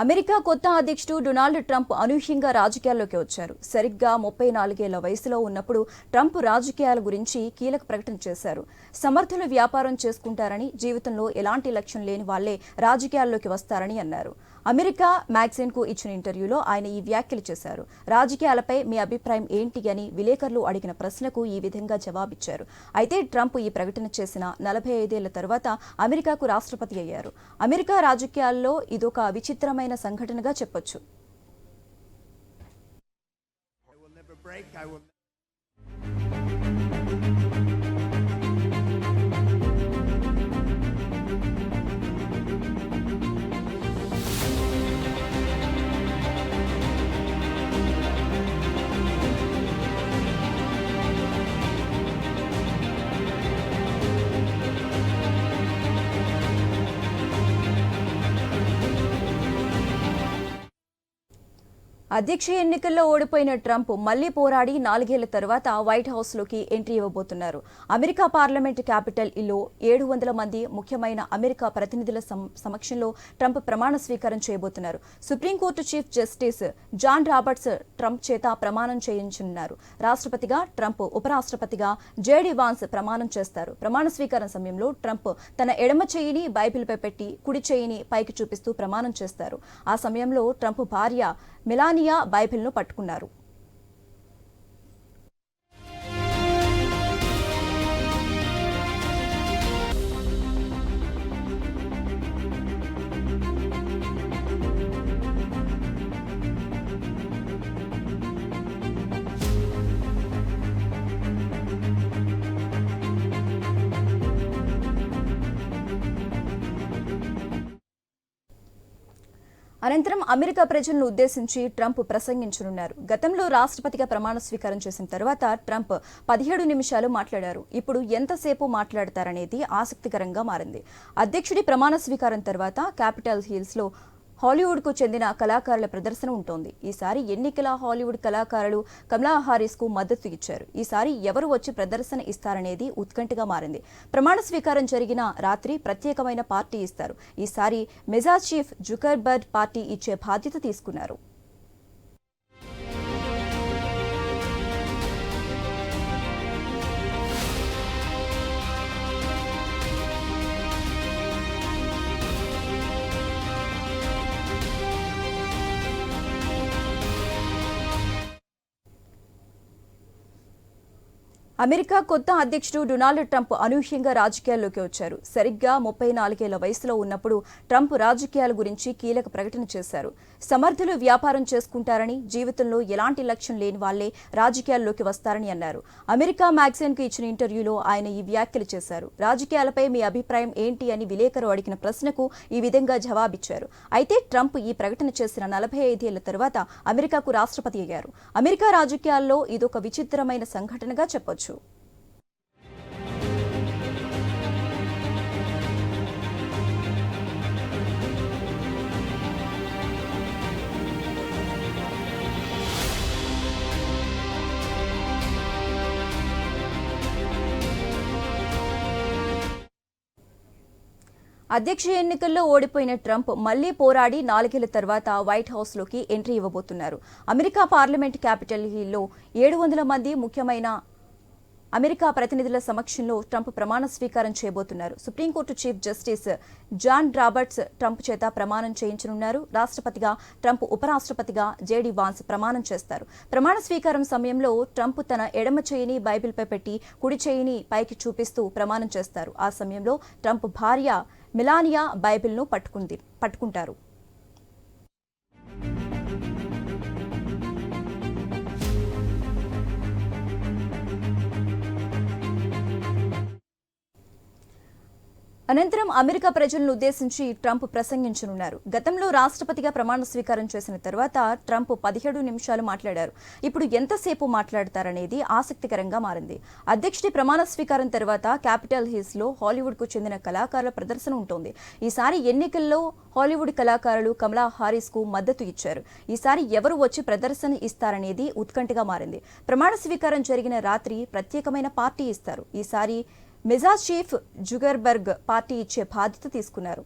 America కొత్త అధ్యక్షుడు Donald Trump అనూహ్యంగా రాజకీయాల్లోకి వచ్చారు. సరిగ్గా 34 ఏళ్ల వయసులో ఉన్నప్పుడు ట్రంప్ రాజకీయాల గురించి కీలక ప్రకటన చేశారు. సమర్థులు వ్యాపారం చేసుకుంటారని, జీవితంలో ఎలాంటి లక్ష్యం లేని వాళ్లే రాజకీయాల్లోకి వస్తారని అన్నారు. అమెరికా మ్యాగజైన్ కు ఇచ్చిన ఇంటర్వ్యూలో ఆయన ఈ వ్యాఖ్యలు చేశారు. రాజకీయాలపై మీ అభిప్రాయం ఏంటి అని విలేకరులు అడిగిన ప్రశ్నకు ఈ విధంగా జవాబిచ్చారు. అయితే ట్రంప్ ఈ ప్రకటన చేసిన 45 ఏళ్ల తర్వాత అమెరికాకు రాష్ట్రపతి అయ్యారు. అమెరికా రాజకీయాల్లో ఇదొక విచిత్రమైన సంఘటనగా చెప్పొచ్చు. అధ్యక్ష ఎన్నికల్లో ఓడిపోయిన ట్రంప్ మళ్లీ పోరాడి 4 ఏళ్ల తర్వాత వైట్ హౌస్లోకి ఎంట్రీ ఇవ్వబోతున్నారు. అమెరికా పార్లమెంట్ క్యాపిటల్ హిల్లో 700 మంది ముఖ్యమైన అమెరికా ప్రతినిధుల సమక్షంలో ట్రంప్ ప్రమాణ స్వీకారం చేయబోతున్నారు. Supreme court chief justice John Roberts Trump చేత ప్రమాణం చేయించనున్నారు. రాష్ట్రపతిగా ట్రంప్, ఉపరాష్ట్రపతిగా జేడీ వాన్స్ ప్రమాణం చేస్తారు. ప్రమాణ స్వీకారం సమయంలో ట్రంప్ తన ఎడమ చేయిని బైబిల్పై పెట్టి కుడి చేయిని పైకి చూపిస్తూ ప్రమాణం చేస్తారు. ఆ సమయంలో ట్రంప్ భార్య మెలానియా బైబిల్ను పట్టుకున్నారు. అనంతరం అమెరికా ప్రజలను ఉద్దేశించి ట్రంప్ ప్రసంగించనున్నారు. గతంలో రాష్ట్రపతిగా ప్రమాణ స్వీకారం చేసిన తర్వాత ట్రంప్ 17 నిమిషాలు మాట్లాడారు. ఇప్పుడు ఎంతసేపు మాట్లాడతారనేది ఆసక్తికరంగా మారింది. అధ్యక్షుడి ప్రమాణ స్వీకారం తర్వాత క్యాపిటల్ హిల్స్ లో హాలీవుడ్ కు చెందిన కళాకారుల ప్రదర్శన ఉంటోంది. ఈసారి ఎన్నికల హాలీవుడ్ కళాకారులు కమలా హారిస్ కు మద్దతు ఇచ్చారు. ఈసారి ఎవరు వచ్చి ప్రదర్శన ఇస్తారనేది ఉత్కంఠగా మారింది. ప్రమాణ స్వీకారం జరిగిన రాత్రి ప్రత్యేకమైన పార్టీ ఇస్తారు. ఈసారి మెజా చీఫ్ జుకర్బర్గ్ పార్టీ ఇచ్చే బాధ్యత తీసుకున్నారు. అమెరికా కొత్త అధ్యక్షుడు డొనాల్డ్ ట్రంప్ అనూహ్యంగా రాజకీయాల్లోకి వచ్చారు. సరిగ్గా 34 ఏళ్ల వయసులో ఉన్నప్పుడు ట్రంప్ రాజకీయాల గురించి కీలక ప్రకటన చేశారు. సమర్థులు వ్యాపారం చేసుకుంటారని, జీవితంలో ఎలాంటి లక్ష్యం లేని వాళ్లే రాజకీయాల్లోకి వస్తారని అన్నారు. అమెరికా మ్యాగజైన్ కు ఇచ్చిన ఇంటర్వ్యూలో ఆయన ఈ వ్యాఖ్యలు చేశారు. రాజకీయాలపై మీ అభిప్రాయం ఏంటి అని విలేకరు అడిగిన ప్రశ్నకు ఈ విధంగా జవాబిచ్చారు. అయితే ట్రంప్ ఈ ప్రకటన చేసిన 45 ఏళ్ల తర్వాత అమెరికాకు రాష్ట్రపతి అయ్యారు. అమెరికా రాజకీయాల్లో ఇదొక విచిత్రమైన సంఘటనగా చెప్పొచ్చు. అధ్యక్ష ఎన్నికల్లో ఓడిపోయిన ట్రంప్ మళ్లీ పోరాడి 4 ఏళ్ల తర్వాత వైట్ హౌస్లోకి ఎంట్రీ ఇవ్వబోతున్నారు. అమెరికా పార్లమెంట్ క్యాపిటల్ హిల్లో 700 మంది ముఖ్యమైన అమెరికా ప్రతినిధుల సమక్షంలో ట్రంప్ ప్రమాణ స్వీకారం చేయబోతున్నారు. Supreme court chief justice John Roberts Trump చేత ప్రమాణం చేయించనున్నారు. రాష్ట్రపతిగా ట్రంప్, ఉపరాష్ట్రపతిగా జేడీ వాన్స్ ప్రమాణం చేస్తారు. ప్రమాణ స్వీకారం సమయంలో ట్రంప్ తన ఎడమ చేయిని బైబిల్పై పెట్టి కుడి చేయిని పైకి చూపిస్తూ ప్రమాణం చేస్తారు. ఆ సమయంలో ట్రంప్ భార్య మెలానియా బైబిల్ను పట్టుకుంటారు. అనంతరం అమెరికా ప్రజలను ఉద్దేశించి ట్రంప్ ప్రసంగించనున్నారు. గతంలో రాష్ట్రపతిగా ప్రమాణ స్వీకారం చేసిన తర్వాత ట్రంప్ 17 నిమిషాలు మాట్లాడారు. ఇప్పుడు ఎంతసేపు మాట్లాడతారనేది ఆసక్తికరంగా మారింది. అధ్యక్షుడి ప్రమాణ స్వీకారం తర్వాత క్యాపిటల్ హిల్స్ లో హాలీవుడ్ కు చెందిన కళాకారుల ప్రదర్శన ఉంటుంది. ఈసారి ఎన్నికల్లో హాలీవుడ్ కళాకారులు కమలా హారిస్ కు మద్దతు ఇచ్చారు. ఈసారి ఎవరు వచ్చి ప్రదర్శన ఇస్తారనేది ఉత్కంఠగా మారింది. ప్రమాణ స్వీకారం జరిగిన రాత్రి ప్రత్యేకమైన పార్టీ ఇస్తారు. ఈసారి మెజా చీఫ్ జుకర్బర్గ్ పార్టీ ఇచ్చే బాధ్యత తీసుకున్నారు.